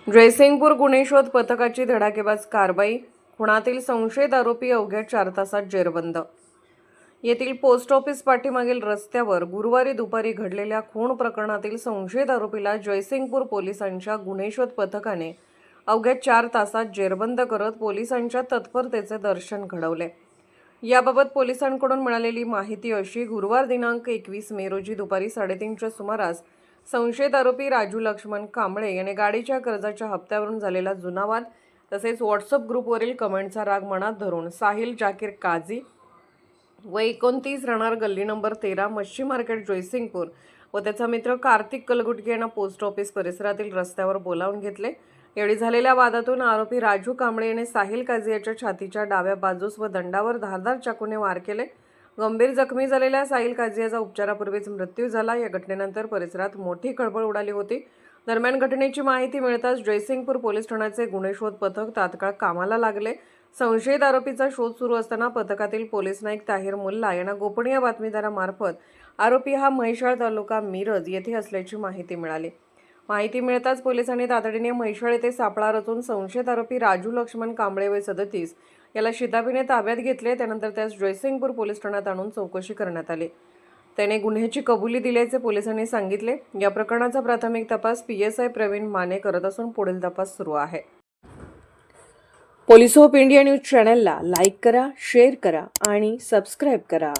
जयसिंगपूर गुन्हे शोध पथकाची धडाकेबाज कारवाई. खुनातील संशयित आरोपी अवघ्या 4 तासात जेरबंद. येथील पोस्ट ऑफिस पाठीमागील रस्त्यावर गुरुवारी दुपारी घडलेल्या खून प्रकरणातील संशयित आरोपीला जयसिंगपूर पोलिसांच्या गुन्हे शोध पथकाने अवघ्या 4 तासात जेरबंद करत पोलिसांच्या तत्परतेचे दर्शन घडवले. याबाबत पोलिसांकडून मिळालेली माहिती अशी: गुरुवार दिनांक 21 मे रोजी दुपारी 3:30च्या सुमारास संशयित आरोपी राजू लक्ष्मण कांबळे याने गाडीच्या कर्जाच्या हप्त्यावरून झालेला जुना वाद तसेच व्हॉट्सअप ग्रुपवरील कमेंटचा राग मनात धरून साहिल जाकीर काझी व 29 राहणार गल्ली नंबर 13 मच्छी मार्केट जयसिंगपूर व त्याचा मित्र कार्तिक कलगुटके यांना पोस्ट ऑफिस परिसरातील रस्त्यावर बोलावून घेतले. यावेळी झालेल्या वादातून आरोपी राजू कांबळे याने साहिल काझी याच्या छातीच्या डाव्या बाजूस व दंडावर धारदार चाकूने वार केले. गंभीर जखमी झालेल्या साहिल काझी याचा उपचारापूर्वीच मृत्यू झाला. या घटनेनंतर परिसरात मोठी खळबळ उडाली होती. दरम्यान घटनेची माहिती मिळताच जयसिंगपूर पोलीस ठाण्याचे गुन्हे शोध पथक तात्काळ कामाला लागले. संशयित आरोपीचा शोध सुरू असताना पथकातील पोलीस नाईक ताहिर मुल्ला यांना गोपनीय बातमीदारामार्फत आरोपी हा म्हैसाळ तालुका मिरज येथे असल्याची माहिती मिळाली. माहिती मिळताच पोलिसांनी तातडीने म्हैसाळ येथे सापळा रचून संशयित आरोपी राजू लक्ष्मण कांबळे वय 37 याला शिताफीने ताब्यात घेतले. त्यानंतर त्यास जयसिंगपूर पोलीस ठाण्यात आणून चौकशी करण्यात आली. त्याने गुन्ह्याची कबुली दिल्याचे पोलिसांनी सांगितले. या प्रकरणाचा प्राथमिक तपास PSI प्रवीण माने करत असून पुढील तपास सुरू आहे. पोलीस ऑफ इंडिया न्यूज चॅनलला लाईक करा, शेअर करा आणि सबस्क्राईब करा.